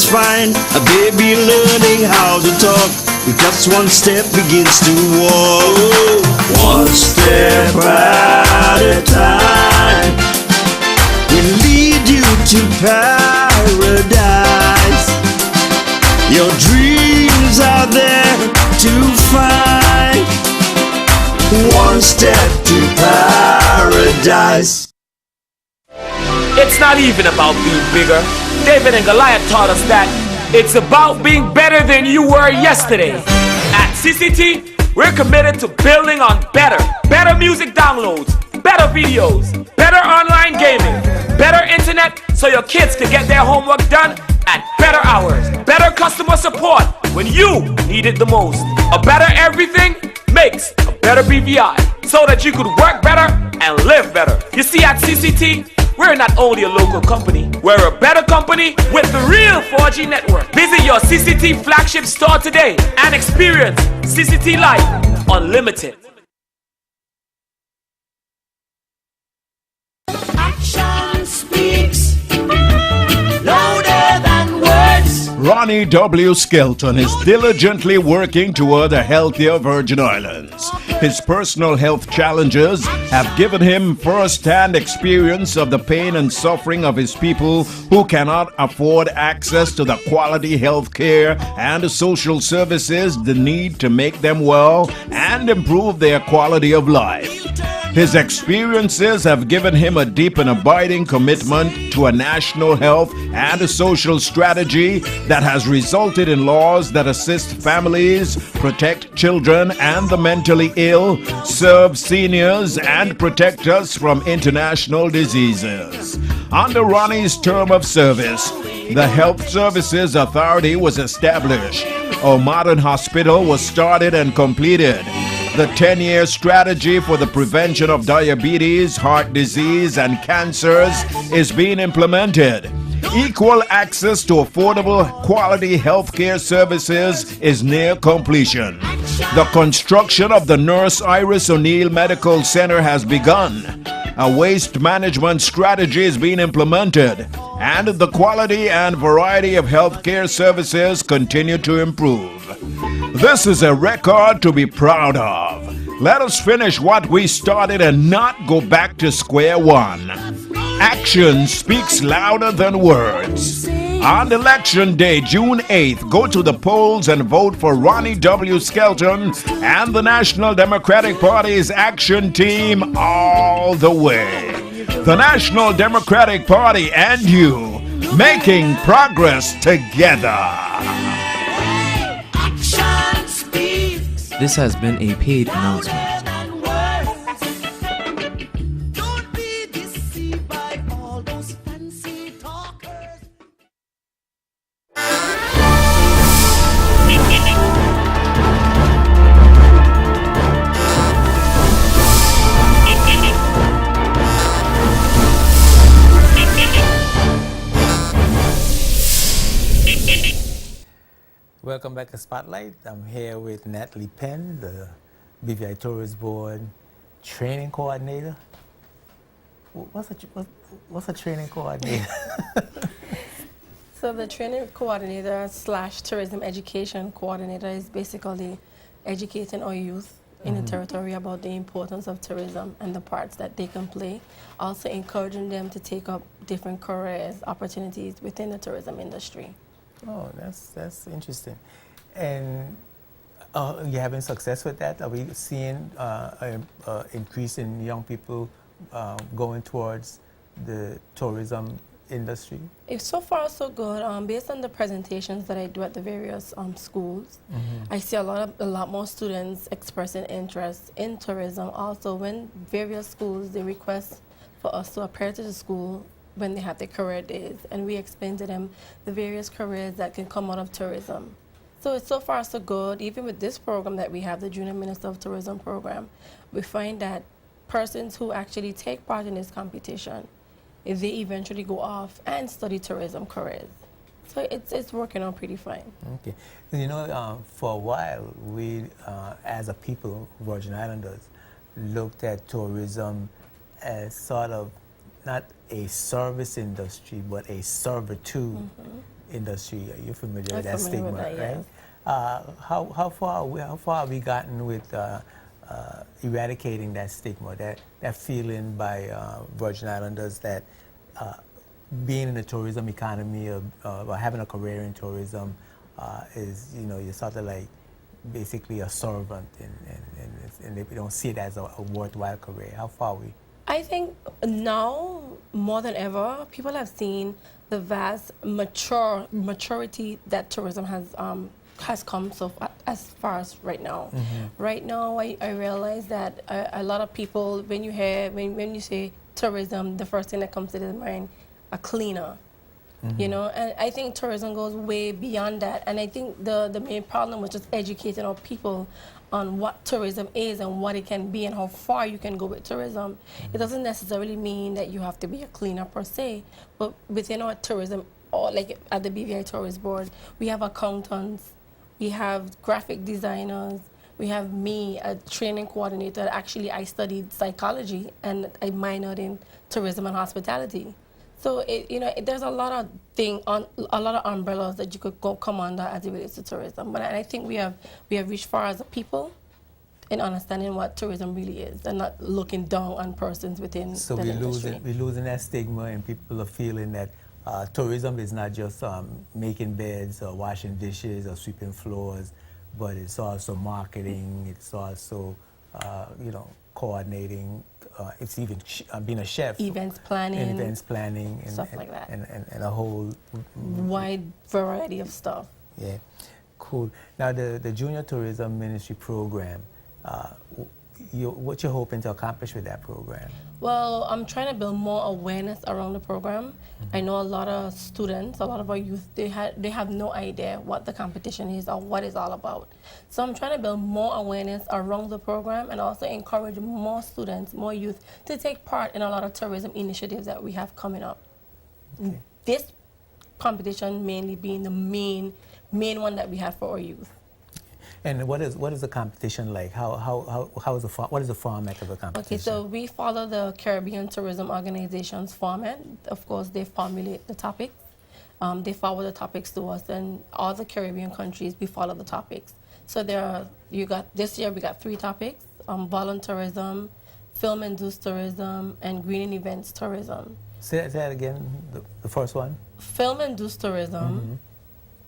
fine, a baby learning how to talk. With just one step begins to walk. One step at a time will lead you to paradise. Your dreams are there to find. One step to paradise. It's not even about being bigger. David and Goliath taught us that it's about being better than you were yesterday. At CCT, we're committed to building on better music downloads, better videos, better online gaming, better internet so your kids can get their homework done at better hours, better customer support when you need it the most. A better everything makes a better BVI so that you could work better and live better. You see, at CCT, we're not only a local company, we're a better company with the real 4G network. Visit your CCT flagship store today and experience CCT Life Unlimited. Action speaks louder than words. Ronnie W. Skelton is diligently working toward a healthier Virgin Islands. His personal health challenges have given him first-hand experience of the pain and suffering of his people who cannot afford access to the quality health care and social services they need to make them well and improve their quality of life. His experiences have given him a deep and abiding commitment to a national health and a social strategy that has resulted in laws that assist families, protect children and the mentally ill, serve seniors, and protect us from international diseases. Under Ronnie's term of service, the Health Services Authority was established. A modern hospital was started and completed. The 10-year strategy for the prevention of diabetes, heart disease, and cancers is being implemented. Equal access to affordable, quality healthcare services is near completion. The construction of the Nurse Iris O'Neill Medical Center has begun. A waste management strategy is being implemented, and the quality and variety of healthcare services continue to improve. This is a record to be proud of. Let us finish what we started and not go back to square one. Action speaks louder than words. On election day, June 8th, go to the polls and vote for Ronnie W. Skelton and the National Democratic Party's Action Team all the way. The National Democratic Party and you, making progress together. This has been a paid announcement. Welcome back to Spotlight. I'm here with Natalie Penn, the BVI Tourist Board training coordinator. What's a training coordinator? So the training coordinator / tourism education coordinator is basically educating our youth in the territory about the importance of tourism and the parts that they can play. Also encouraging them to take up different careers, opportunities within the tourism industry. Oh, that's interesting. And you having success with that? Are we seeing an increase in young people going towards the tourism industry? It's so far so good. Based on the presentations that I do at the various schools, I see a lot more students expressing interest in tourism. Also, when various schools, they request for us to appear to the school when they have their career days, and we explain to them the various careers that can come out of tourism. So it's so far so good. Even with this program that we have, the Junior Minister of Tourism program, we find that persons who actually take part in this competition, if they eventually go off and study tourism careers. So it's working out pretty fine. Okay. You know, for a while, we, as a people, Virgin Islanders, looked at tourism as sort of not a service industry, but a servitude industry. You're familiar with I'm that familiar stigma, with that, right? How far have we gotten with eradicating that stigma, that feeling by Virgin Islanders that being in the tourism economy or having a career in tourism is, you're sort of like basically a servant, and they don't see it as a worthwhile career. How far are we? I think now more than ever, people have seen the vast maturity that tourism has come as far as right now. Right now, I realize that a lot of people, when you say tourism, the first thing that comes to their mind, a cleaner. And I think tourism goes way beyond that. And I think the main problem was just educating our people on what tourism is and what it can be and how far you can go with tourism. It doesn't necessarily mean that you have to be a cleaner per se, but within our tourism, or like at the BVI Tourist Board, we have accountants, we have graphic designers, we have me, a training coordinator. Actually, I studied psychology and I minored in tourism and hospitality. So there's a lot of a lot of umbrellas that you could come under as it relates to tourism. But I think we have reached far as a people in understanding what tourism really is and not looking down on persons within the industry. We're losing that stigma, and people are feeling that tourism is not just making beds or washing dishes or sweeping floors, but it's also marketing. It's also coordinating. It's even being a chef. Events planning. And stuff like that. And a whole wide variety of stuff. Yeah, cool. Now the Junior Tourism Ministry program, what you're hoping to accomplish with that program? Well, I'm trying to build more awareness around the program. I know a lot of students, a lot of our youth, they have no idea what the competition is or what it's all about. So I'm trying to build more awareness around the program and also encourage more students, more youth to take part in a lot of tourism initiatives that we have coming up. Okay. This competition mainly being the main one that we have for our youth. And what is the competition like? What is the format of the competition? Okay, so we follow the Caribbean Tourism Organization's format. Of course, they formulate the topics. They forward the topics to us, and all the Caribbean countries, we follow the topics. So this year we got 3 topics: voluntourism, film-induced tourism, and green and events tourism. Say that again. The first one. Film-induced tourism,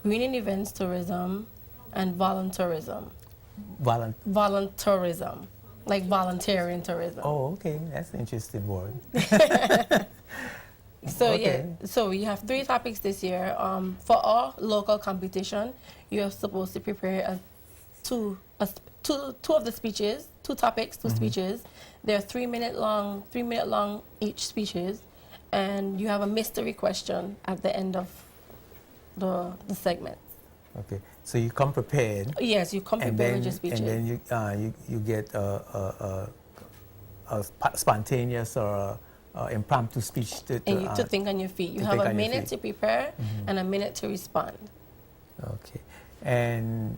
green and events tourism, and voluntourism. Voluntourism, like volunteering tourism. Oh, okay, that's an interesting word. So okay. So we have 3 topics this year. For our local competition, you're supposed to prepare two of the speeches, 2 topics, 2 speeches. They're 3 minute long each speeches, and you have a mystery question at the end of the segment. Okay, so you come prepared. Yes, you come prepared with your speeches. And then you get a spontaneous or impromptu speech to think on your feet. You have a minute to prepare and a minute to respond. Okay, and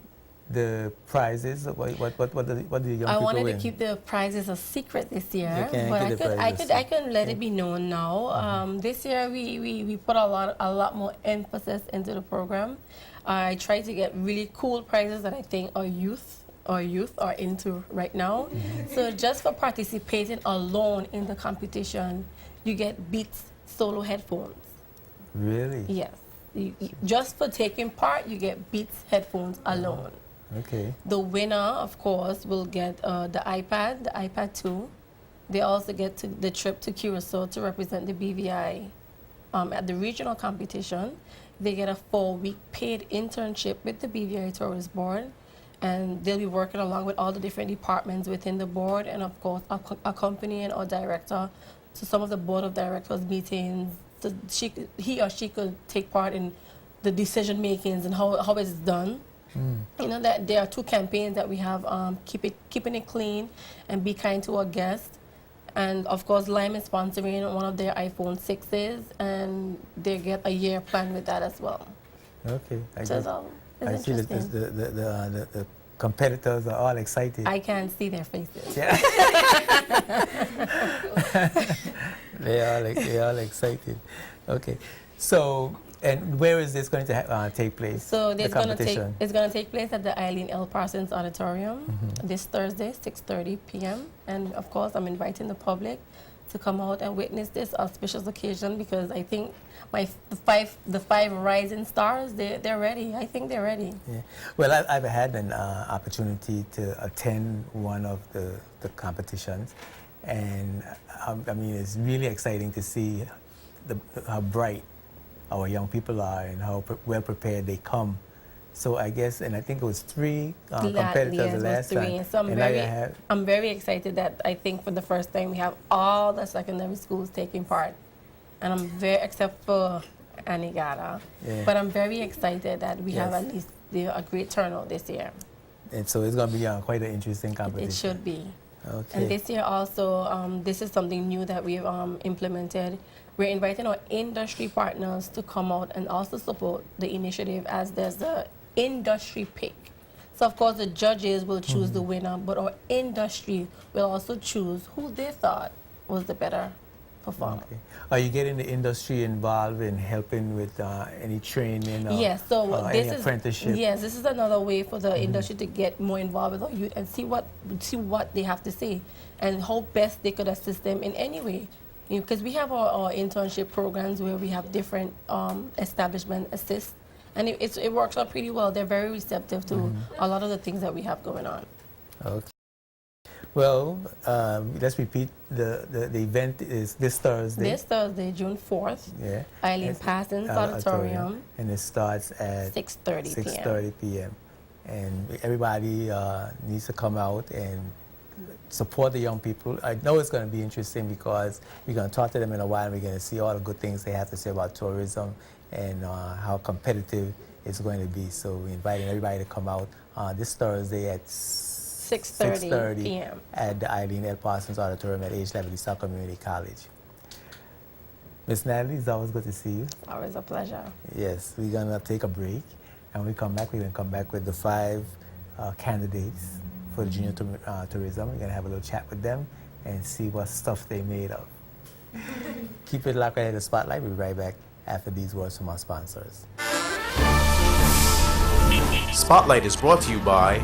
the prizes. What do the young people win? I wanted to keep the prizes a secret this year, but I can let it be known now. This year we put a lot more emphasis into the program. I try to get really cool prizes that I think our youth are into right now. So just for participating alone in the competition, you get Beats solo headphones. Really? Yes. Just for taking part, you get Beats headphones alone. Okay. The winner, of course, will get the iPad 2. They also get the trip to Curacao to represent the BVI at the regional competition. They get a 4-week paid internship with the BVI Tourist Board, and they'll be working along with all the different departments within the board, and of course accompanying our director to some of the board of directors meetings. So he or she could take part in the decision makings and how it's done. You know that there are 2 campaigns that we have: keeping it clean and be kind to our guests. And of course, Lime is sponsoring one of their iPhone 6s, and they get a year plan with that as well. Okay. I see that the competitors are all excited. I can't see their faces. Yeah. They are excited. Okay. So And where is this going to take place? So the it's going competition? to take place at the Eileen L. Parsons Auditorium this Thursday, 6:30 p.m. And of course, I'm inviting the public to come out and witness this auspicious occasion, because I think the five rising stars, they're ready. I think they're ready. Yeah. Well, I've had an opportunity to attend one of the competitions, and I mean, it's really exciting to see how bright our young people are and how well prepared they come. So I guess, and I think it was 3 competitors the last time. So I'm very excited that I think for the first time we have all the secondary schools taking part. And I'm except for Anegada. Yeah. But I'm very excited that we have Yes. at least a great turnout this year. And so it's going to be quite an interesting competition. It should be. Okay. And this year also, this is something new that we've implemented. We're inviting our industry partners to come out and also support the initiative, as there's the industry pick. So of course the judges will choose the winner, but our industry will also choose who they thought was the better performer. Okay. Are you getting the industry involved in helping with any training or Yes, so any apprenticeship? Yes, this is another way for the industry to get more involved with our youth and see what they have to say and how best they could assist them in any way. Because we have our internship programs where we have different establishment assist, and it works out pretty well. They're very receptive to a lot of the things that we have going on. Okay. Well, let's repeat. The event is this Thursday. This Thursday, June 4th, Yeah. Eileen Parsons Auditorium, and it starts at 6:30 p.m. 6:30 p.m. And everybody needs to come out and support the young people. I know it's going to be interesting because we're going to talk to them in a while, and we're going to see all the good things they have to say about tourism and how competitive it's going to be. So we're inviting everybody to come out this Thursday at 6:30 p.m. at the Eileen L. Parsons Auditorium at H. South Community College. Miss Natalie, it's always good to see you. Always a pleasure. Yes, we're going to take a break, and we're going to come back with the 5 candidates for junior tourism. We're going to have a little chat with them and see what stuff they made of. Keep it locked right at the Spotlight. We'll be right back after these words from our sponsors. Spotlight is brought to you by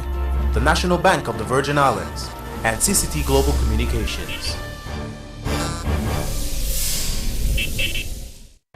the National Bank of the Virgin Islands and CCT Global Communications.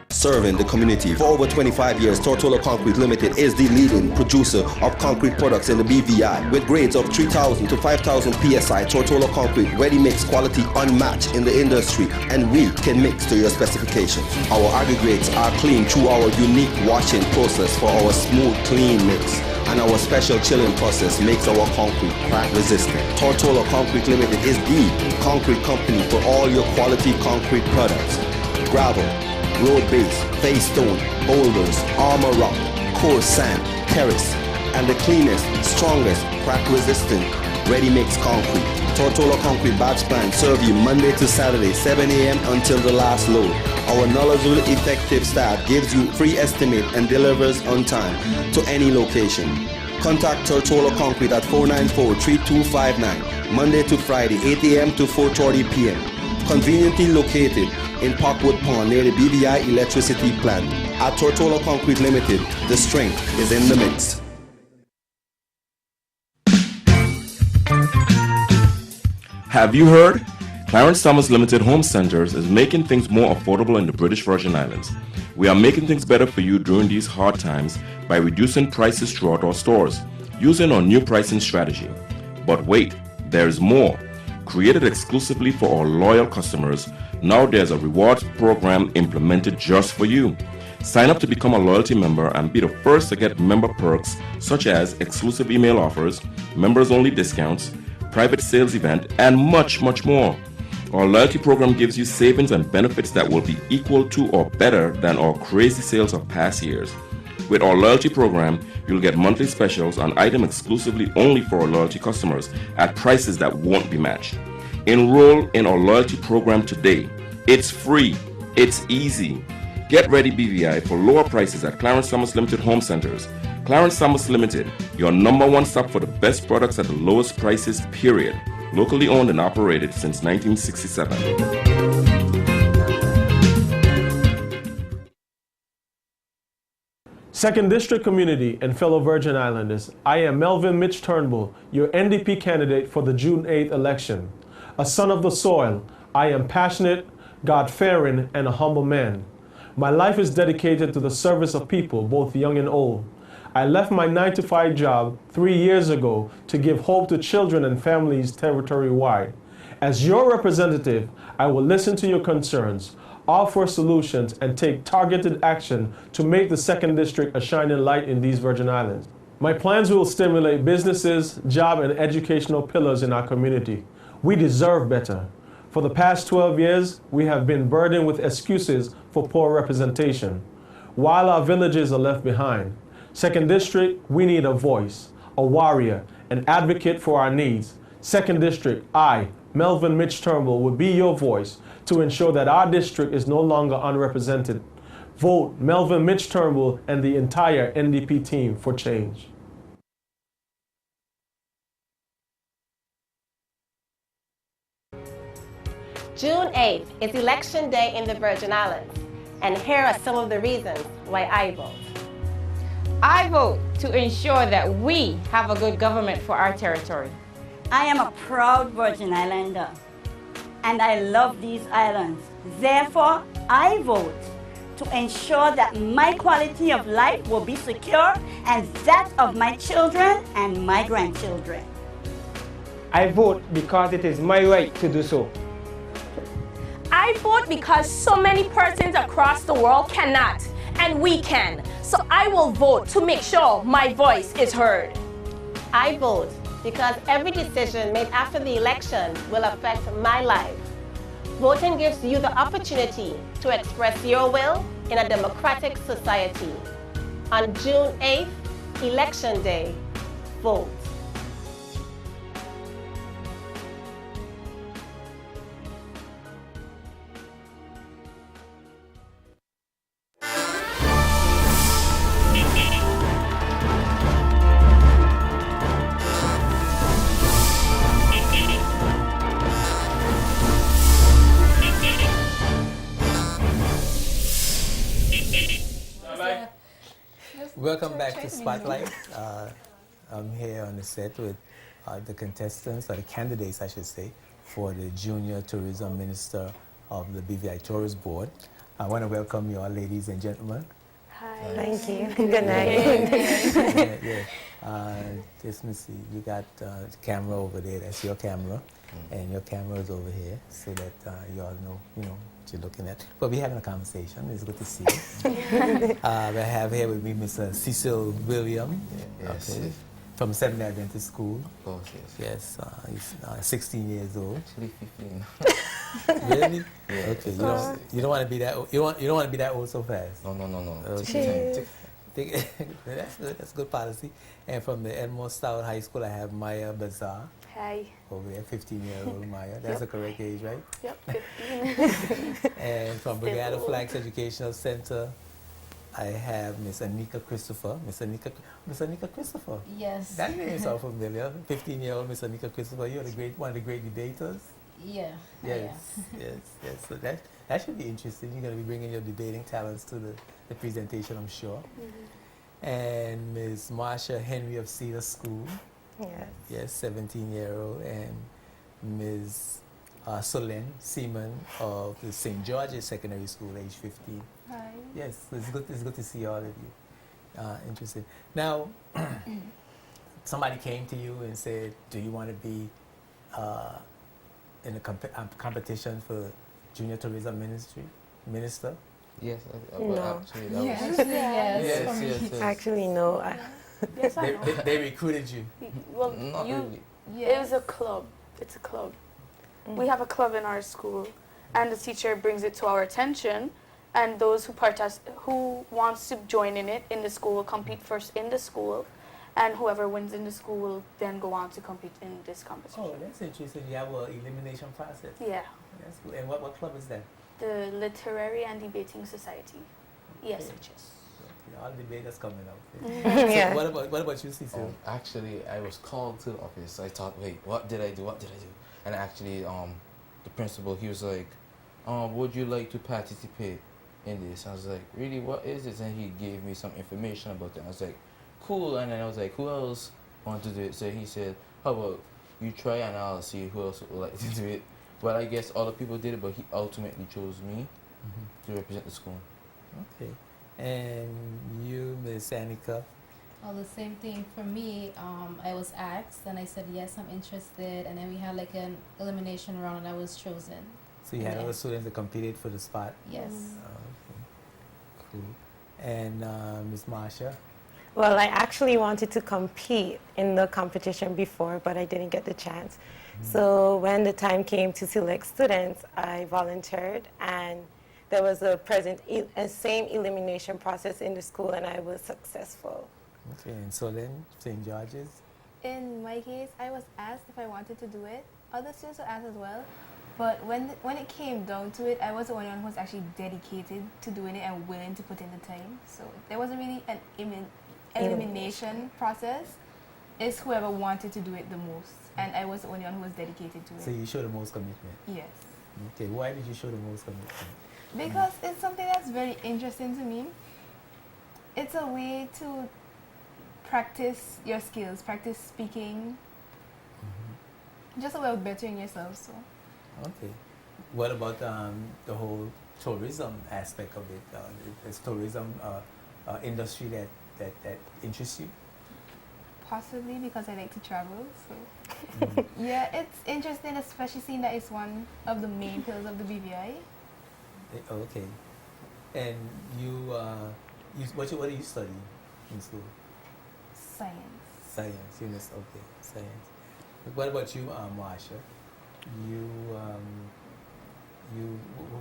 Serving the community for over 25 years, Tortola Concrete Limited is the leading producer of concrete products in the BVI. With grades of 3,000 to 5,000 PSI, Tortola Concrete ready-mix quality unmatched in the industry, and we can mix to your specifications. Our aggregates are clean through our unique washing process for our smooth, clean mix. And our special chilling process makes our concrete crack resistant. Tortola Concrete Limited is the concrete company for all your quality concrete products. Gravel, road base, face stone, boulders, armor rock, coarse sand, terrace, and the cleanest, strongest, crack-resistant, ready-mix concrete. Tortola Concrete batch plan serve you Monday to Saturday, 7 a.m. until the last load. Our knowledgeable, effective staff gives you free estimate and delivers on time to any location. Contact Tortola Concrete at 494-3259, Monday to Friday, 8 a.m. to 4:30 p.m. Conveniently located in Parkwood Pond near the BVI electricity plant. At Tortola Concrete Limited, the strength is in the mix. Have you heard? Clarence Thomas Limited Home Centers is making things more affordable in the British Virgin Islands. We are making things better for you during these hard times by reducing prices throughout our stores, using our new pricing strategy. But wait, there's more. Created exclusively for our loyal customers, now there's a rewards program implemented just for you. Sign up to become a loyalty member and be the first to get member perks such as exclusive email offers, members-only discounts, private sales event, and much, much more. Our loyalty program gives you savings and benefits that will be equal to or better than our crazy sales of past years. With our loyalty program, you'll get monthly specials on items exclusively only for our loyalty customers at prices that won't be matched. Enroll in our loyalty program today. It's free. It's easy. Get ready BVI for lower prices at Clarence Thomas Limited Home Centers. Clarence Thomas Limited, your #1 stop for the best products at the lowest prices, period. Locally owned and operated since 1967. Second District community and fellow Virgin Islanders, I am Melvin Mitch Turnbull, your NDP candidate for the June 8th election. A son of the soil, I am passionate, God-fearing, and a humble man. My life is dedicated to the service of people, both young and old. I left my 9-to-5 job 3 years ago to give hope to children and families territory-wide. As your representative, I will listen to your concerns, offer solutions, and take targeted action to make the Second District a shining light in these Virgin Islands. My plans will stimulate businesses, job, and educational pillars in our community. We deserve better. For the past 12 years, we have been burdened with excuses for poor representation. While our villages are left behind, Second District, we need a voice, a warrior, an advocate for our needs. Second District, I, Melvin Mitch Turnbull, will be your voice to ensure that our district is no longer unrepresented. Vote Melvin Mitch Turnbull and the entire NDP team for change. June 8th is Election Day in the Virgin Islands, and here are some of the reasons why I vote. I vote to ensure that we have a good government for our territory. I am a proud Virgin Islander, and I love these islands. Therefore, I vote to ensure that my quality of life will be secure and that of my children and my grandchildren. I vote because it is my right to do so. I vote because so many persons across the world cannot, and we can. So I will vote to make sure my voice is heard. I vote because every decision made after the election will affect my life. Voting gives you the opportunity to express your will in a democratic society. On June 8th, Election Day, vote. Welcome back to Spotlight. I'm here on the set with the contestants, or the candidates, I should say, for the Junior Tourism Minister of the BVI Tourist Board. I want to welcome you all, ladies and gentlemen. Hi. Thank you. Good night. Just let me see. You got the camera over there. That's your camera, and your camera is over here, so that you all know, what you're looking at. But we're having a conversation. It's good to see you. I have here with me Mr. Cecil William. Yes. Okay. From Seventh-day Adventist School. Of course, yes. Yes. He's 16 years old. Actually 15. Really? Yeah. Okay. You don't want to be that. You don't want to be that old so fast. No. Okay. That's good. That's good policy. And from the Edmore Stout High School, I have Maya Bazaar. Hi. Over there, 15-year-old Maya. That's the correct age, right? Yep, 15. And from Brigada Flags Educational Center, I have Miss Anika Christopher. Miss Anika Christopher. Yes. That name sounds familiar. 15-year-old Miss Anika Christopher. You're one of the great debaters. Yeah. Yes. So that should be interesting. You're going to be bringing your debating talents to the presentation, I'm sure. Mm-hmm. And Ms. Marsha Henry of Cedar School. Yes, 17-year-old. And Ms. Solène Seaman of the St. George's Secondary School, age 15. Hi. Yes, it's good to see all of you. Interesting. Now, somebody came to you and said, do you want to be in a competition for Junior Tourism Minister? Yes. No. Actually, Yes. Actually, no. Yes, I know. They recruited you. Well, Not really. It was a club. It's a club. We have a club in our school, and the teacher brings it to our attention, and those who wants to join in it in the school will compete first in the school, and whoever wins in the school will then go on to compete in this competition. Oh, that's interesting. You have an elimination process. Yeah. That's cool. And what club is that? The Literary and Debating Society, ESHS. All debaters coming out. Yeah. So what about you, Cecil? Actually, I was called to the office. I thought, wait, what did I do? And actually, the principal, he was like, would you like to participate in this. I was like, really, what is this? And he gave me some information about it. I was like, cool. And then I was like, who else want to do it? So he said, how about you try and I'll see who else would like to do it. But I guess other people did it, but he ultimately chose me to represent the school. Okay. And you, Miss Annika? Well, the same thing for me. I was asked, and I said yes, I'm interested. And then we had like an elimination round, and I was chosen. So you had other students that competed for the spot? Yes. Okay. Cool. And Miss Marsha? Well, I actually wanted to compete in the competition before, but I didn't get the chance. So when the time came to select students, I volunteered, and there was a same elimination process in the school, and I was successful. Okay, and so then, St. George's? In my case, I was asked if I wanted to do it. Other students were asked as well. But when it came down to it, I was the only one who was actually dedicated to doing it and willing to put in the time. So there wasn't really an elimination process. It's whoever wanted to do it the most. And I was the only one who was dedicated to it. So you showed the most commitment? Yes. Okay, why did you show the most commitment? Because it's something that's very interesting to me. It's a way to practice your skills, practice speaking, just a way of bettering yourself. So. Okay. What about the whole tourism aspect of it? Is tourism industry that interests you? Possibly because I like to travel. So yeah, it's interesting, especially seeing that it's one of the main pillars of the BVI. Okay. And you, what do you study in school? Science. Science. Okay, science. What about you, Marsha?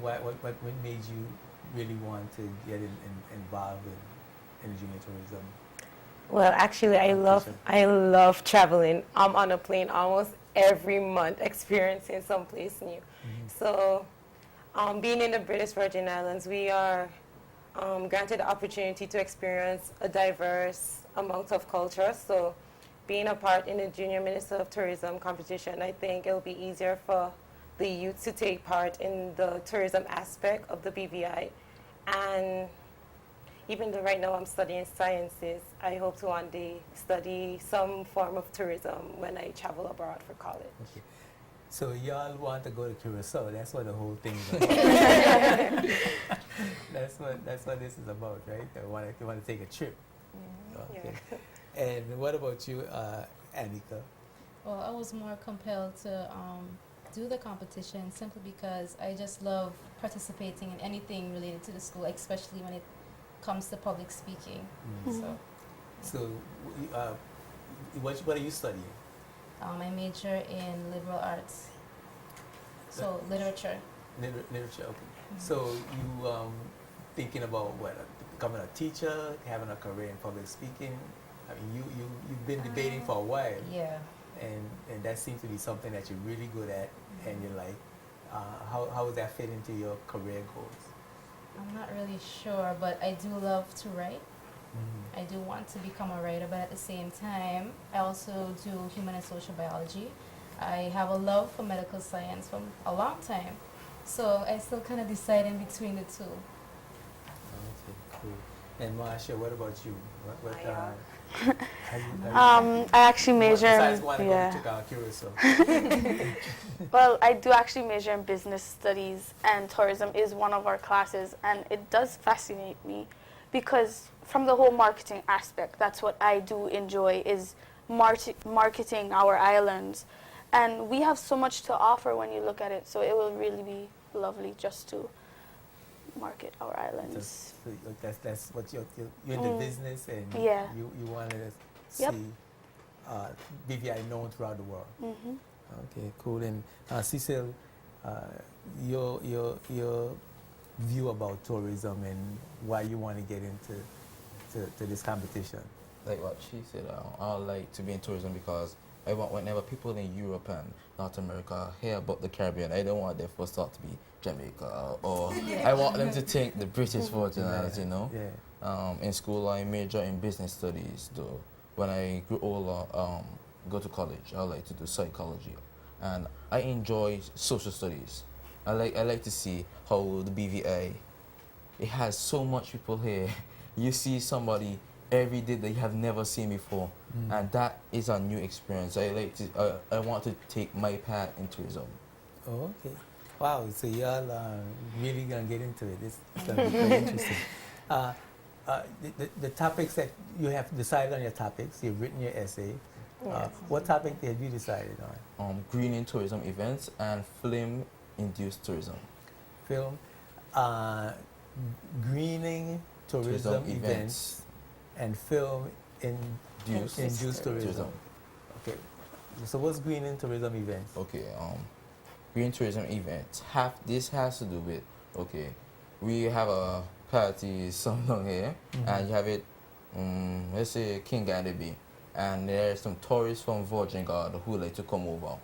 What made you really want to get involved in junior tourism? Well, actually, I love traveling. I'm on a plane almost every month, experiencing someplace new. So, being in the British Virgin Islands, we are granted the opportunity to experience a diverse amount of culture. So, being a part in the Junior Minister of Tourism competition, I think it'll be easier for the youth to take part in the tourism aspect of the BVI. And even though right now I'm studying sciences, I hope to one day study some form of tourism when I travel abroad for college. Okay. So y'all want to go to Curacao? That's what the whole thing is about. that's what this is about, right? You want to take a trip. Okay. Yeah. And what about you, Annika? Well, I was more compelled to do the competition simply because I just love participating in anything related to the school, especially when it comes to public speaking. So what are you studying? I major in liberal arts, so literature. Literature, okay. So you thinking about what, becoming a teacher, having a career in public speaking? I mean, you've been debating for a while. Yeah. And that seems to be something that you're really good at, and you're like, how does that fit into your career goals? I'm not really sure, but I do love to write. I do want to become a writer, but at the same time, I also do human and social biology. I have a love for medical science from a long time, so I still kind of decide in between the two. Okay, cool. And Marsha, what about you? I actually major besides in wanting to go to Curacao. Well, I do actually major in business studies, and tourism is one of our classes, and it does fascinate me because from the whole marketing aspect, that's what I do enjoy, is marketing our islands. And we have so much to offer when you look at it, so it will really be lovely just to market our islands. That's what you're in the business, and you want to see BVI known throughout the world. Okay, cool. And Cecil, your view about tourism and why you want to get into this competition? Like what she said, I like to be in tourism because I want whenever people in Europe and North America hear about the Caribbean, I don't want their first thought to be Jamaica or I want them to think the British Virgin Islands, you know. In school I major in business studies though. When I grew older, go to college, I like to do psychology. And I enjoy social studies. I like to see how the BVI it has so much people here. You see somebody every day that you have never seen before, and that is a new experience. I want to take my part in tourism. Oh, okay. Wow, so y'all really gonna get into it. It's gonna be very interesting. The topics that you have decided on your topics, you've written your essay. Yes. What topic have you decided on? Greening tourism events and film-induced tourism. Film, greening tourism events and film-induced tourism. Okay. So what's greening tourism events? Okay. Green tourism events. This has to do with, okay, we have a party somewhere here, and you have it, let's say King Gandhi Bay, and there are some tourists from Virgin Guard who like to come over,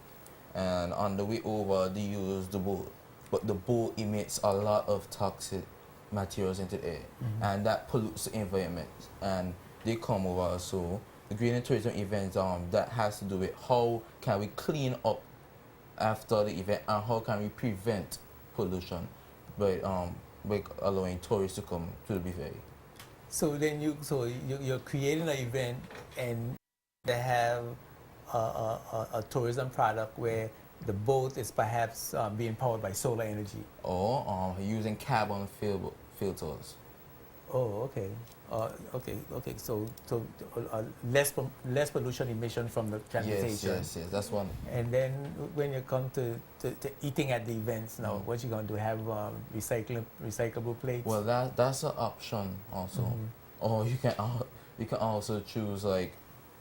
and on the way over they use the boat, but the boat emits a lot of toxic materials into the air, and that pollutes the environment, and they come over. So the green tourism events, that has to do with how can we clean up after the event, and how can we prevent pollution by allowing tourists to come to the buffet. So then you're creating an event, and they have a tourism product where the boat is perhaps being powered by solar energy. Or using carbon filters. Oh, okay. Okay. So less pollution emission from the transportation. Yes. That's one. And then when you come to eating at the events, now what you gonna do? Have recyclable plates? Well, that's an option also. Or you can also choose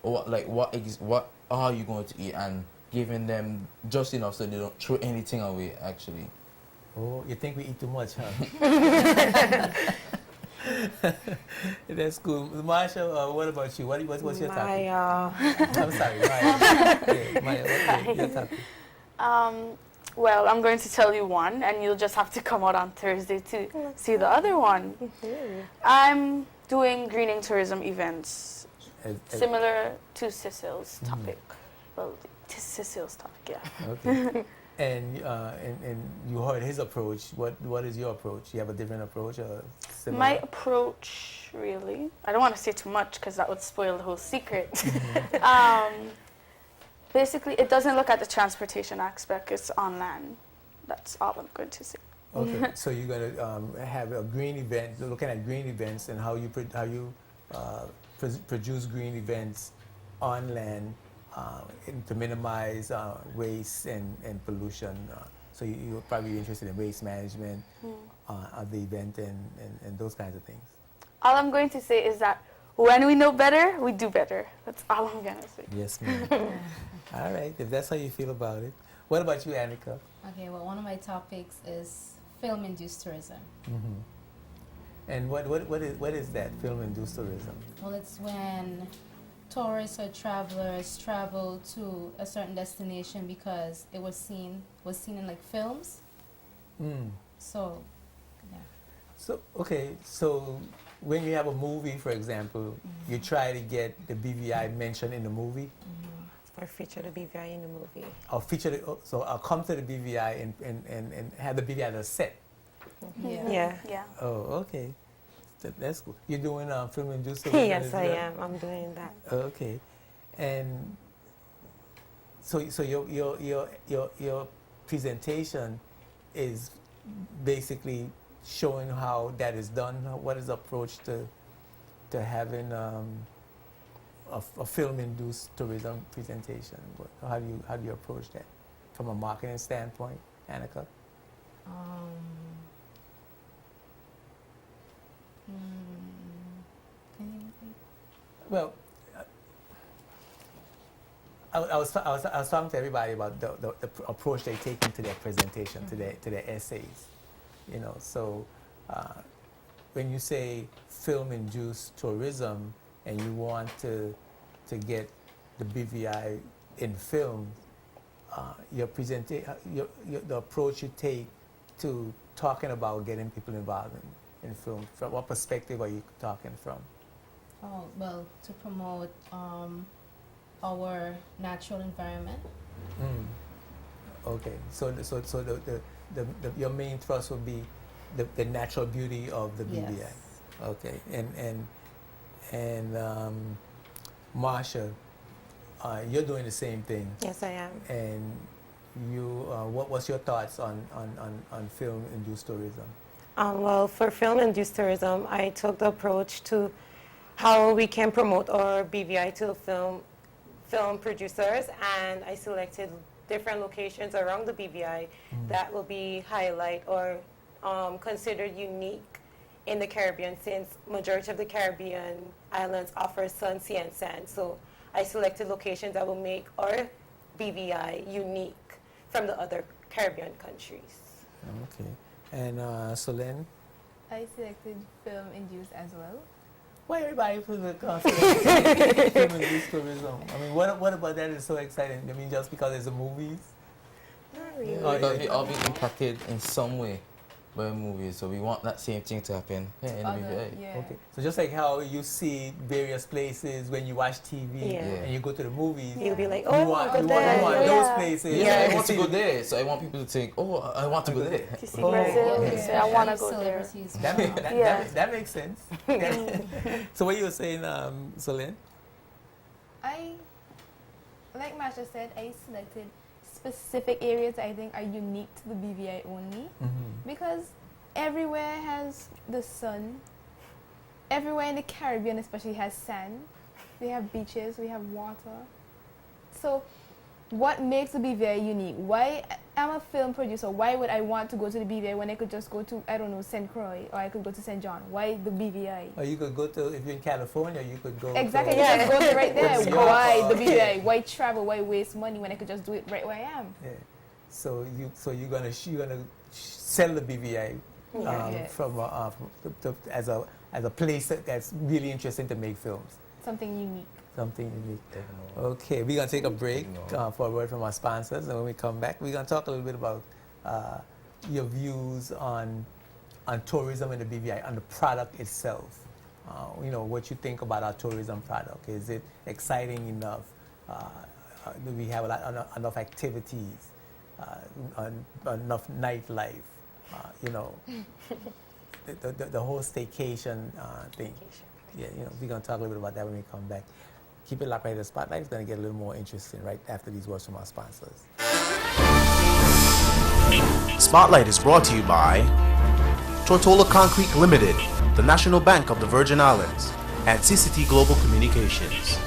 what are you going to eat, and giving them just enough so they don't throw anything away. Actually. Oh, you think we eat too much, huh? That's cool. Marsha, what about you? What's your topic? I'm sorry, Maya. What's your topic? Well, I'm going to tell you one, and you'll just have to come out on Thursday to see the other one. I'm doing greening tourism events, similar to Cecile's topic. Well, Cecile's topic, yeah. Okay. And you heard his approach. What is your approach? You have a different approach or similar? My approach, really, I don't want to say too much because that would spoil the whole secret. Basically, it doesn't look at the transportation aspect. It's on land. That's all I'm going to say. Okay. So you're going to have a green event, looking at green events and how you produce green events on land. To minimize waste and pollution. So you're probably interested in waste management of the event and those kinds of things. All I'm going to say is that when we know better, we do better. That's all I'm going to say. Yes, ma'am. All right, if that's how you feel about it. What about you, Annika? Okay, well, one of my topics is film-induced tourism. And what is that, film-induced tourism? Well, it's when tourists or travelers travel to a certain destination because it was seen in like films. So, yeah. So okay, so when you have a movie, for example, you try to get the BVI mentioned in the movie, or feature the BVI in the movie, or so I'll come to the BVI and have the BVI on a set. Yeah. Oh, okay. That's cool. You're doing film-induced? Yes, I am. I'm doing that. Okay, and so your presentation is basically showing how that is done. What is the approach to having a film-induced tourism presentation? How do you approach that from a marketing standpoint, Annika? Can you repeat? Well, I was talking to everybody about the approach they take into their presentation, to their essays. You know, so when you say film-induced tourism and you want to get the BVI in film, the approach you take to talking about getting people involved in film, from what perspective are you talking from? Oh, well, to promote our natural environment. Okay, so your main thrust would be the natural beauty of the BVI. Yes. Okay, and Marsha, you're doing the same thing. Yes, I am. And you, what's your thoughts on film-induced tourism? Well, for film-induced tourism, I took the approach to how we can promote our BVI to film producers, and I selected different locations around the BVI that will be highlight or considered unique in the Caribbean, since majority of the Caribbean islands offer sun, sea, and sand. So I selected locations that will make our BVI unique from the other Caribbean countries. Okay. And Solène? I selected film-induced as well. Why everybody put the film-induced tourism? I mean, what about that is so exciting? I mean, just because it's a movies? Not really. Because we all been impacted in some way by movies, so we want that same thing to happen here in the BVI. Yeah. Okay. So just like how you see various places when you watch TV and you go to the movies, you'll be like, you oh, want, go you there. want those places. Yeah, I want to go there, so I want people to think, oh, I want to go there. Say, I want to go there. That makes sense. So what you were saying, Solène? Like Masha said, I selected specific areas I think are unique to the BVI only, because everywhere has the sun. Everywhere in the Caribbean especially has sand. We have beaches, we have water. So what makes the BVI unique? Why, I'm a film producer, why would I want to go to the BVI when I could just go to, I don't know, St. Croix, or I could go to St. John? Why the BVI? Or you could go to, if you're in California, you could go Exactly, to, you just go to right there. Why the BVI? Yeah. Why travel? Why waste money when I could just do it right where I am? Yeah. So you're gonna sell the BVI from as a place that's really interesting to make films. Something unique. Something unique. Okay, we're going to take a break for a word from our sponsors, and when we come back, we're going to talk a little bit about your views on tourism in the BVI, on the product itself. You know, what you think about our tourism product. Is it exciting enough? Do we have enough activities? Enough nightlife? You know, the whole staycation thing. Yeah, you know, we're going to talk a little bit about that when we come back. Keep it locked right here. The Spotlight is going to get a little more interesting right after these words from our sponsors. Spotlight is brought to you by Tortola Concrete Limited, the National Bank of the Virgin Islands, and CCT Global Communications.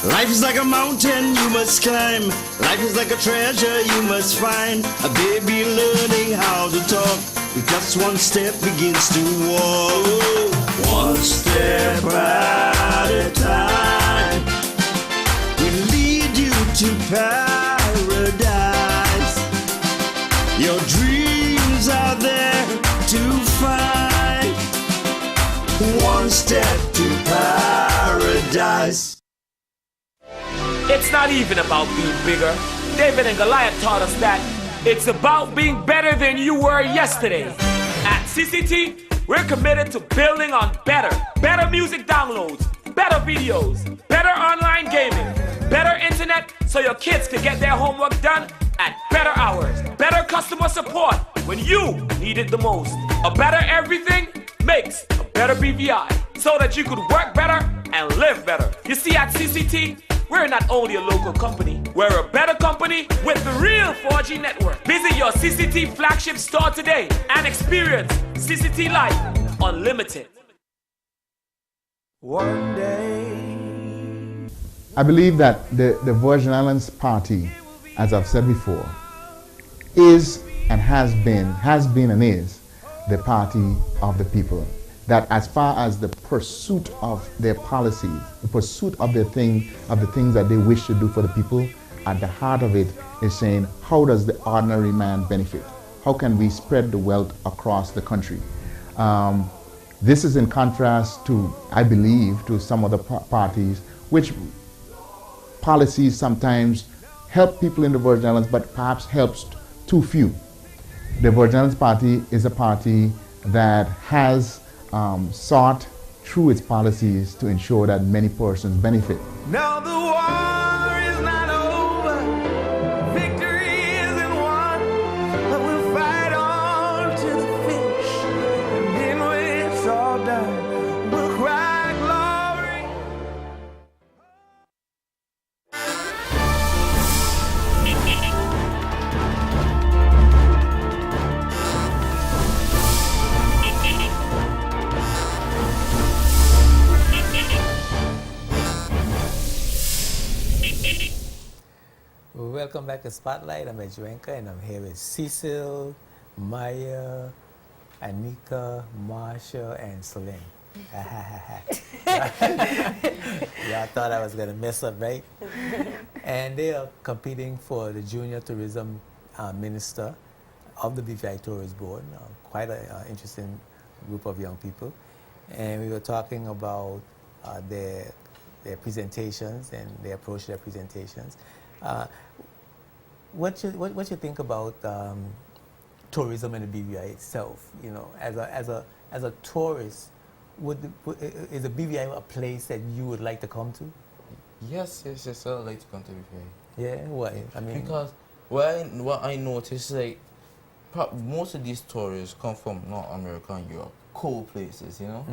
Life is like a mountain you must climb. Life is like a treasure you must find. A baby learning how to talk. With just one step begins to walk. One step at a time will lead you to paradise. Your dreams are there to find. One step to paradise. It's not even about being bigger. David and Goliath taught us that it's about being better than you were yesterday. At CCT, we're committed to building on better music downloads, better videos, better online gaming, better internet so your kids can get their homework done at better hours, better customer support when you need it the most. A better everything makes a better BVI so that you could work better and live better. You see, at CCT, we're not only a local company, we're a better company with the real 4G network. Visit your CCT flagship store today and experience CCT Life Unlimited. One day. I believe that the Virgin Islands Party, as I've said before, is and has been and is the party of the people. That as far as the pursuit of their policies, the pursuit of the things that they wish to do for the people, at the heart of it is saying, how does the ordinary man benefit? How can we spread the wealth across the country? This is in contrast to, I believe, to some other parties, which policies sometimes help people in the Virgin Islands, but perhaps helps too few. The Virgin Islands Party is a party that has sought through its policies to ensure that many persons benefit. Now the war is not over. Victory is welcome back to Spotlight. I'm Edjuenka, and I'm here with Cecil, Maya, Anika, Marsha, and Celine. Y'all thought I was going to mess up, right? And they are competing for the Junior Tourism Minister of the BVI Tourist Board. Quite an interesting group of young people. And we were talking about their presentations and their approach to their presentations. What you think about tourism in the BVI itself? You know, as a tourist, is the BVI a place that you would like to come to? Yes, I would like to come to BVI. Yeah, why? I mean, because what I noticed, like, most of these tourists come from North America and Europe, cold places, you know.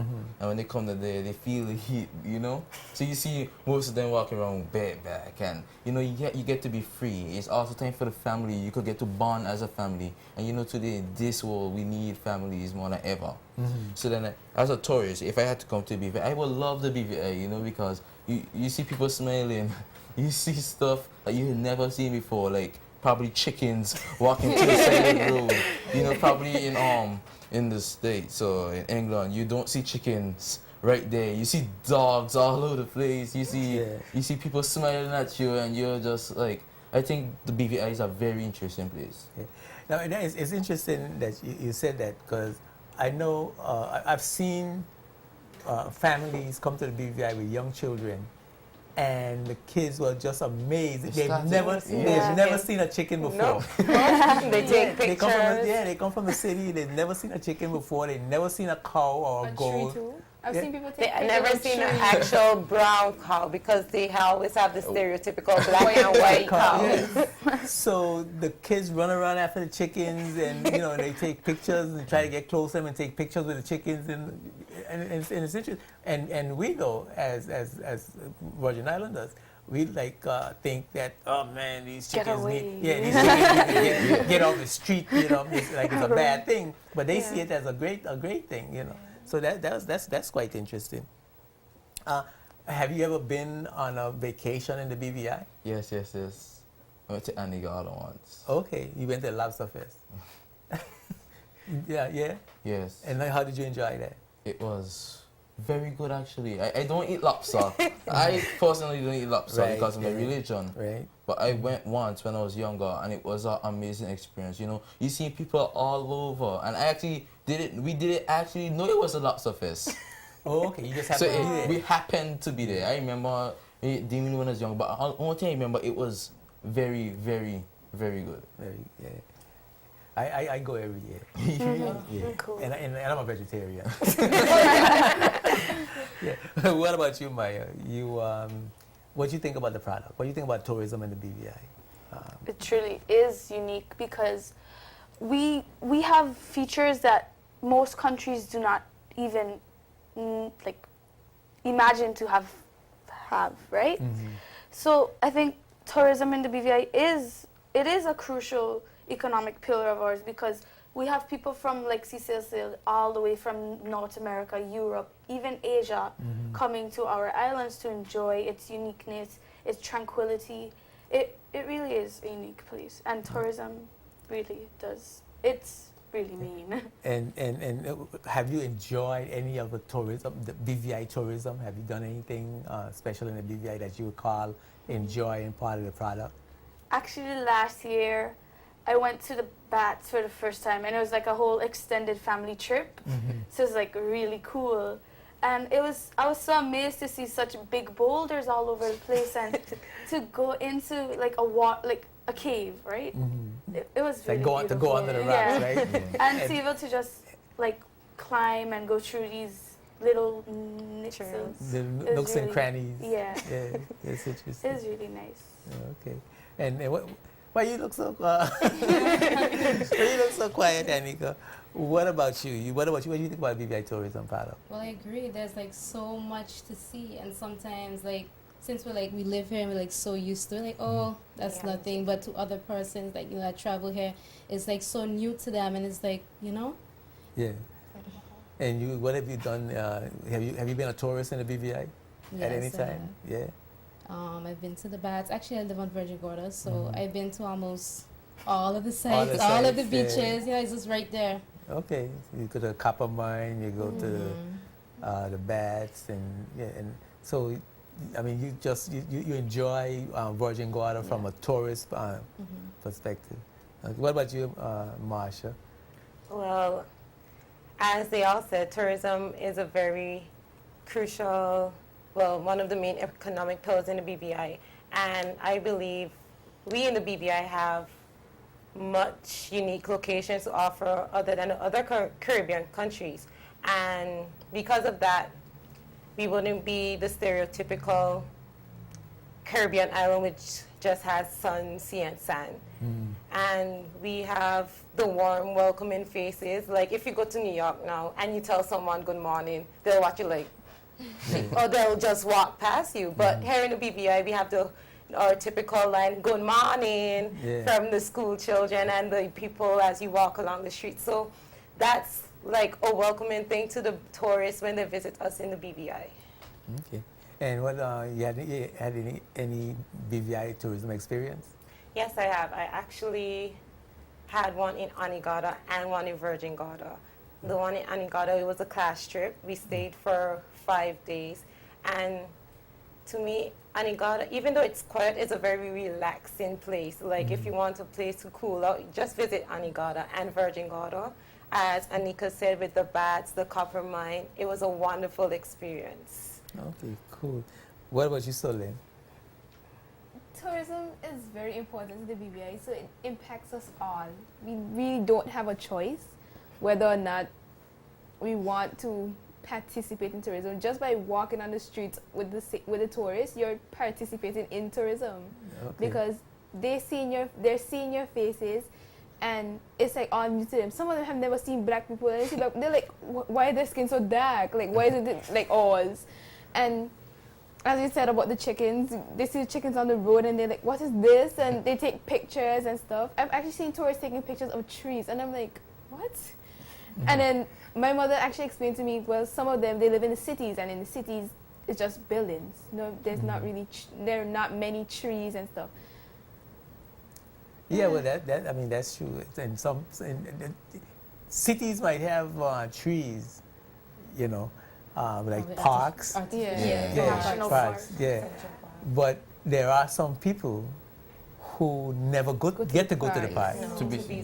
And when they come to there, they feel the heat, you know. So you see most of them walking around bareback, and you know you get to be free. It's also time for the family. You could get to bond as a family, and you know today in this world we need families more than ever. So then, as a tourist, if I had to come to BVI, I would love the BVI, you know, because you see people smiling, you see stuff that you had never seen before, like probably chickens walking to the side of the road. You know, probably in the States or in England, you don't see chickens right there. You see dogs all over the place. You see people smiling at you, and you're just like, I think the BVI is a very interesting place. Yeah. Now, it's interesting that you said that, because I know I've seen families come to the BVI with young children, and the kids were just amazed. They've never seen a chicken before. They take pictures. They come from the city. They've never seen a chicken before. They've never seen a cow or a goat. I've seen people take I've never seen an actual brown cow, because they always have the stereotypical black and white cow. So the kids run around after the chickens, and you know, they take pictures and try to get close to them and take pictures with the chickens, and it's interesting. And we know as Virgin Islanders, we think that, oh man, these chickens need to get off the street, you know, it's a bad thing. But they see it as a great thing, you know. So that's quite interesting. Have you ever been on a vacation in the BVI? Yes. I went to Antigua once. Okay, you went to the Lobster Fest. Yeah. Yes. And how did you enjoy that? It was very good, actually. I don't eat lobster. I personally don't eat lobster because of my religion. Right. But I went once when I was younger, and it was an amazing experience. You know, you see people all over, and I actually we didn't actually know it was a lobster fest. Oh, okay. You just happened to be there. We happened to be there. I remember dealing when I was young, but one thing I remember, it was very, very, very good. I go every year. Yeah. Cool. And I'm a vegetarian. Yeah. What about you, Maya? What do you think about the product? What do you think about tourism in the BVI? It truly is unique, because we have features that most countries do not even imagine to have, right? So I think tourism in the BVI is a crucial economic pillar of ours, because we have people from, like Cecil said, all the way from North America, Europe, even Asia, coming to our islands to enjoy its uniqueness, its tranquility. It really is a unique place, and tourism really does. It's really mean. And have you enjoyed any of the tourism, the BVI tourism? Have you done anything special in the BVI that you would call enjoy and part of the product? Actually, last year, I went to the Bats for the first time, and it was like a whole extended family trip. So it was like really cool. And I was so amazed to see such big boulders all over the place, and to go into like a cave, right? It was really beautiful. To go under the rocks, right? And to be able to just like climb and go through these little niches. The nooks and crannies. Yeah. It's interesting. It was really nice. Okay. And why you look so quiet, Anika? What about you? What do you think about BVI tourism product? Well, I agree. There's like so much to see, and sometimes since we live here and we're so used to it, that's nothing. But to other persons that travel here, it's so new to them, and it's Yeah. And what have you done? Have you been a tourist in the BVI at any time? Yeah. I've been to the Bats. Actually, I live on Virgin Gorda, so I've been to almost all of the All sites, the all of the sites, beaches. Yeah, it's just right there. Okay, so you go to Copper Mine, you go to the Bats, and so I mean, you enjoy Virgin Gorda from a tourist perspective. What about you, Marsha? Well, as they all said, tourism is a very crucial, well, one of the main economic pillars in the BVI. And I believe we in the BVI have much unique locations to offer other than other Caribbean countries. And because of that, we wouldn't be the stereotypical Caribbean island which just has sun, sea, and sand. And we have the warm, welcoming faces. Like if you go to New York now and you tell someone good morning, they'll watch you like, or they'll just walk past you. But here in the BVI, we have our typical line, good morning, from the school children and the people as you walk along the street. So that's like a welcoming thing to the tourists when they visit us in the BVI. Okay. And what you had any BVI tourism experience? Yes, I have. I actually had one in Anegada and one in Virgin Gorda. The one in Anegada, it was a class trip. We stayed for 5 days. And to me, Anegada, even though it's quiet, it's a very relaxing place. Like if you want a place to cool out, just visit Anegada and Virgin Gorda. As Anika said, with the Bats, the Copper Mine, it was a wonderful experience. Okay, cool. What about you, Solène? Tourism is very important to the BVI, so it impacts us all. We really don't have a choice whether or not we want to participate in tourism. Just by walking on the streets with the tourists, you're participating in tourism because they're seeing your faces. And it's like all new to them. Some of them have never seen black people. And they're like, why is their skin so dark? Like, why is it like ours? And as you said about the chickens, they see the chickens on the road and they're like, what is this? And they take pictures and stuff. I've actually seen tourists taking pictures of trees. And I'm like, what? And then my mother actually explained to me, well, some of them, they live in the cities. And in the cities, it's just buildings. No, there's not really, there are not many trees and stuff. Yeah, well, I mean, that's true. And some cities might have trees, you know, like parks. Parks. But there are some people who never get to go to the park. Too busy.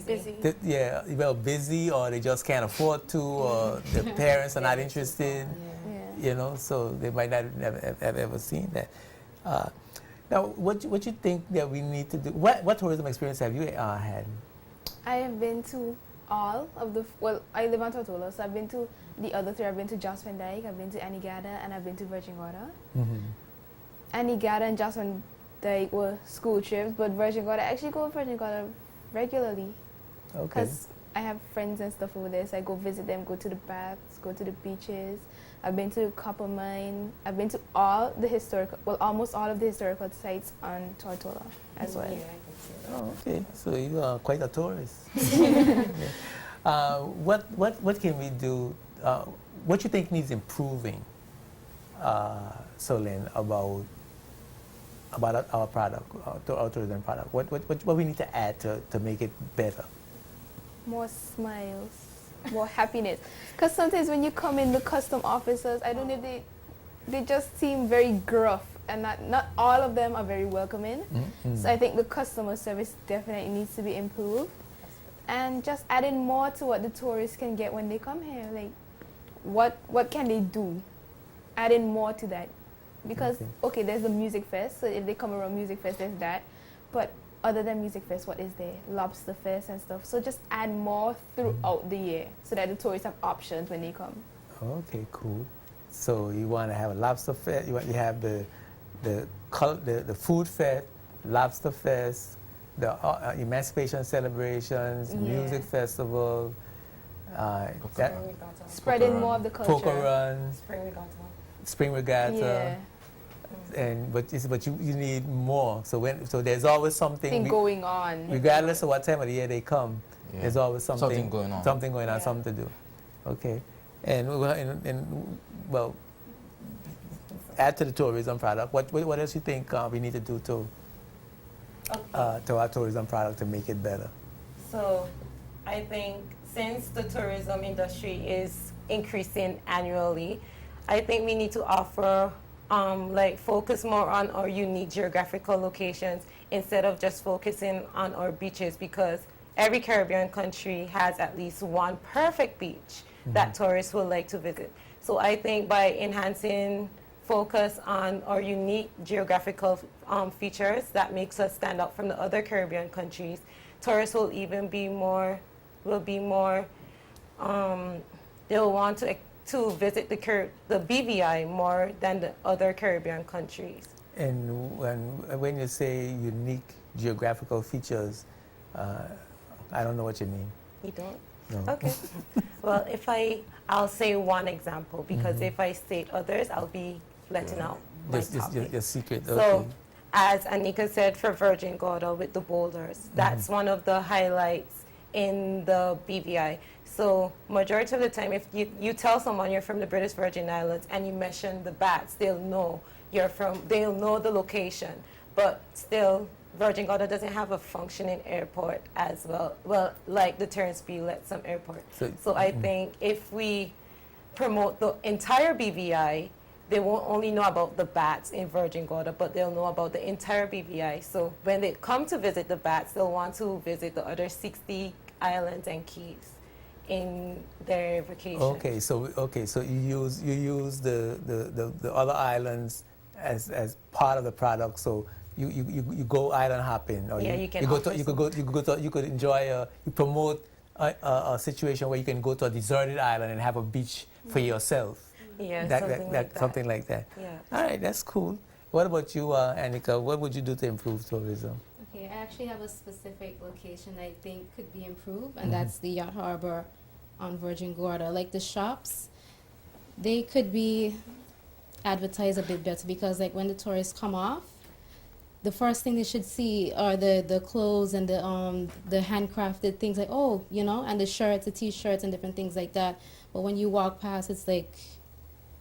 Busy, or they just can't afford to, or their parents are not interested. You know, so they might not have ever seen that. Now, what you think that we need to do? What tourism experience have you had? I have been to all of the, well, I live on Tortola, so I've been to the other three. I've been to Jost Van Dyke, I've been to Anegada, and I've been to Virgin Gorda. Anegada and Jost Van Dyke were school trips, but Virgin Gorda, I actually go to Virgin Gorda regularly. Because I have friends and stuff over there, so I go visit them, go to the baths, go to the beaches. I've been to Copper Mine. I've been to all the historical, well, almost all of the historical sites on Tortola as well. Oh, okay. So you are quite a tourist. What can we do? What you think needs improving, Solène, about our product, our tourism product? What we need to add to make it better? More smiles, more happiness. Because sometimes when you come in, the custom officers, I don't know if they just seem very gruff, and not all of them are very welcoming. So I think the customer service definitely needs to be improved, and just adding more to what the tourists can get when they come here. Like, what can they do? Adding more to that, because there's the music fest. So if they come around music fest, there's that. But other than music fest, what is there? Lobster fest and stuff. So just add more throughout the year so that the tourists have options when they come. Okay, cool. So you want to have a lobster fest. You have the food fest, lobster fest, the emancipation celebrations, music festival. Spreading more of the culture. Poker run. Spring regatta. Yeah. But you need more. So there's always something going on. Regardless of what time of the year they come, there's always something going on. Something going on, something to do. Okay. And add to the tourism product. What else you think we need to do to our tourism product to make it better? So I think since the tourism industry is increasing annually, I think we need to offer, focus more on our unique geographical locations instead of just focusing on our beaches, because every Caribbean country has at least one perfect beach that tourists would like to visit. So I think by enhancing focus on our unique geographical features that makes us stand out from the other Caribbean countries, tourists will even be more, they'll want to visit the BVI more than the other Caribbean countries. And when you say unique geographical features, I don't know what you mean. You don't? No. Okay. Well, I'll say one example, because if I state others, I'll be letting out my topic. Your secret. So, Okay. as Anika said, for Virgin Gorda with the boulders, that's one of the highlights in the BVI. So majority of the time, if you tell someone you're from the British Virgin Islands and you mention the bats, they'll know they'll know the location. But still, Virgin Gorda doesn't have a functioning airport as well, like the Terence B. Lettsome Airport. So I think if we promote the entire BVI, they won't only know about the bats in Virgin Gorda, but they'll know about the entire BVI. So when they come to visit the bats, they'll want to visit the other 60 islands and keys in their vacation. Okay, so you use the other islands as part of the product. So you go island hopping, or you could enjoy you promote a situation where you can go to a deserted island and have a beach for yourself. Yeah, something like that. Yeah. All right, that's cool. What about you, Anika? What would you do to improve tourism? Okay, I actually have a specific location I think could be improved, and that's the Yacht Harbor on Virgin Gorda. Like the shops, they could be advertised a bit better, because like when the tourists come off, the first thing they should see are the clothes and the handcrafted things, like, and the shirts, the t-shirts and different things like that. But when you walk past, it's like,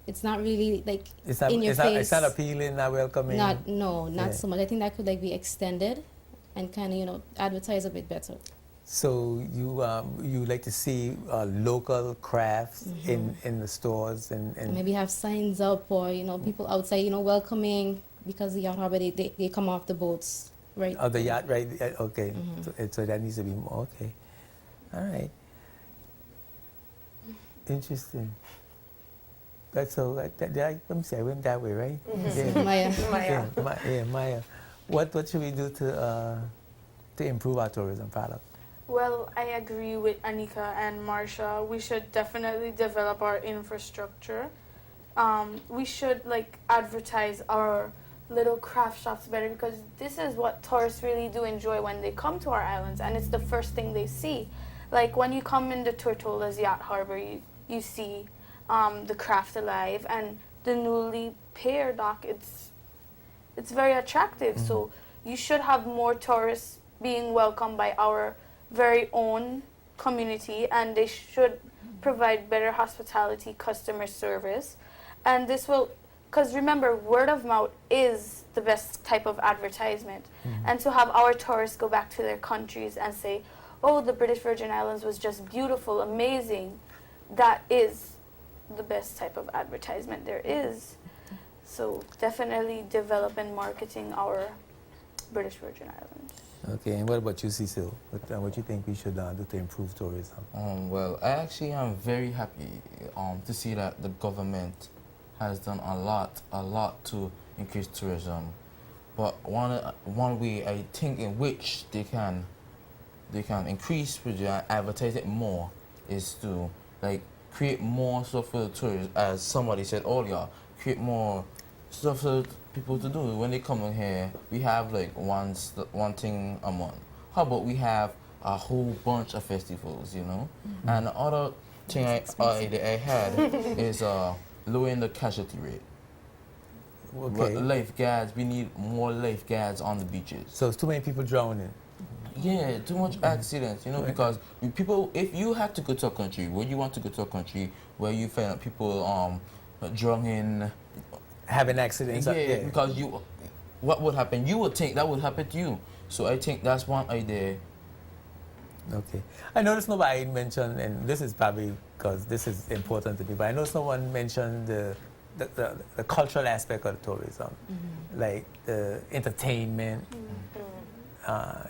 it's not really like in your face. It's not appealing, not welcoming. Not so much. I think that could like be extended and kind of advertise a bit better. So you like to see local crafts in the stores and maybe have signs up, or people outside welcoming, because the Yacht Harbor they come off the boats, right? Oh, the yacht, right? Okay. So that needs to be more. Okay. All right. Interesting. That's so. Let me say I went that way, right? Maya. Maya. What should we do to improve our tourism product? Well, I agree with Anika and Marsha. We should definitely develop our infrastructure. We should advertise our little craft shops better, because this is what tourists really do enjoy when they come to our islands, and it's the first thing they see. Like when you come into Tortola's Yacht Harbor, you see the craft alive, and the newly pier dock. It's very attractive. So you should have more tourists being welcomed by our very own community, and they should provide better hospitality, customer service, and this will, because remember, word of mouth is the best type of advertisement, and to have our tourists go back to their countries and say, oh, the British Virgin Islands was just beautiful, amazing, that is the best type of advertisement there is. So definitely develop and marketing our British Virgin Islands. Okay, and what about you, Cecil? What do you think we should do to improve tourism? Well, I actually am very happy to see that the government has done a lot to increase tourism. But one way I think in which they can increase, advertise it more, is to create more stuff for the tourists. As somebody said earlier, create more stuff for people to do when they come in here. We have one thing a month. How about we have a whole bunch of festivals, And the other thing I had is lowering the casualty rate. Okay. But lifeguards, we need more lifeguards on the beaches. So it's too many people drowning. Yeah, too much accidents, because people, if you have to go to a country, where you want to go to a country where you find people drowning having accidents. Yeah, because what would happen? You would think that would happen to you. So I think that's one idea. Okay. I noticed nobody mentioned, and this is probably because this is important to me, but I noticed no one mentioned the cultural aspect of tourism, like the entertainment,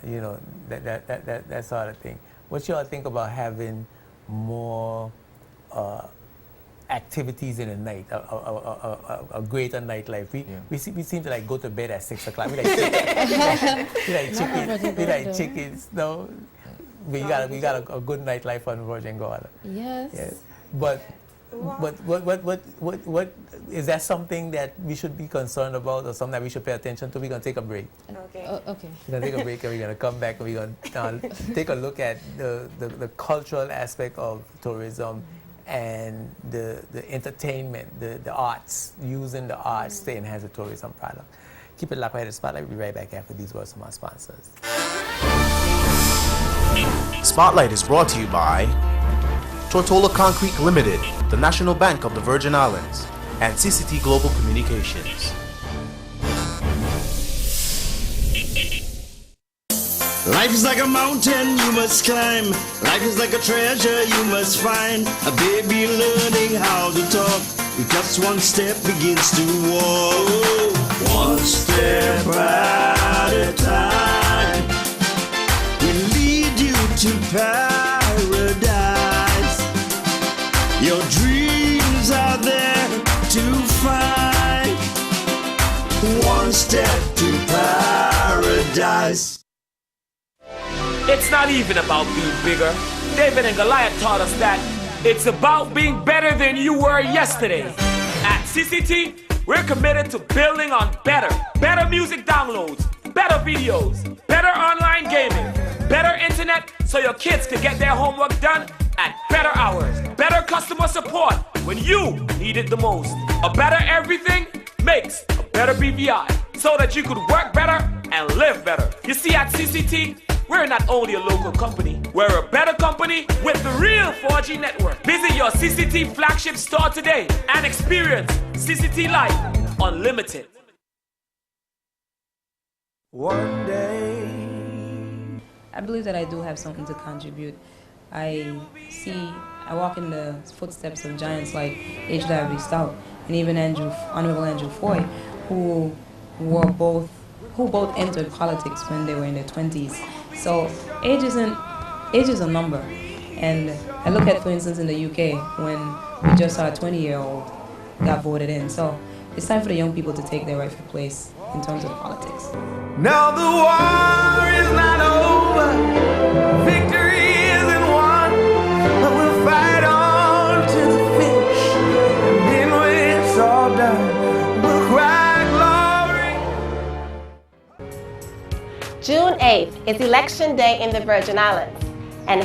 you know, that sort of thing. What y'all think about having more activities in the night, a greater nightlife? We seem to like go to bed at 6 o'clock. We like chickens, no? We got a good nightlife on Virgin Gorda. Yes. But what is that something that we should be concerned about, or something that we should pay attention to? We're gonna take a break. Okay. Okay. We're gonna take a break and we're gonna come back and we're gonna take a look at the cultural aspect of tourism and the entertainment, the arts, using the arts to enhance the tourism product. Keep it locked right at the Spotlight. We'll be right back after these words from our sponsors. Spotlight is brought to you by Tortola Concrete Limited, the National Bank of the Virgin Islands, and CCT Global Communications. Life is like a mountain you must climb. Life is like a treasure you must find. A baby learning how to talk. With just one step begins to walk. One step at a time will lead you to paradise. Your dreams are there to find. One step to paradise. It's not even about being bigger. David and Goliath taught us that it's about being better than you were yesterday. At CCT, we're committed to building on better music downloads, better videos, better online gaming, better internet so your kids can get their homework done at better hours, better customer support when you need it the most. A better everything makes a better BVI so that you could work better and live better. You see, at CCT, we're not only a local company, we're a better company with the real 4G network. Visit your CCT flagship store today and experience CCT Life Unlimited. One day, I believe that I do have something to contribute. I walk in the footsteps of giants like H. W. Stout and even Honorable Andrew Foy, who both entered politics when they were in their 20s. So age is a number. And I look at, for instance, in the UK, when we just saw a 20-year-old got voted in. So it's time for the young people to take their rightful place in terms of politics. now the war is not over, victory isn't won, but we'll fight on to the finish, and then when it's all done, we'll cry glory. June 8th is Election Day in the Virgin Islands, and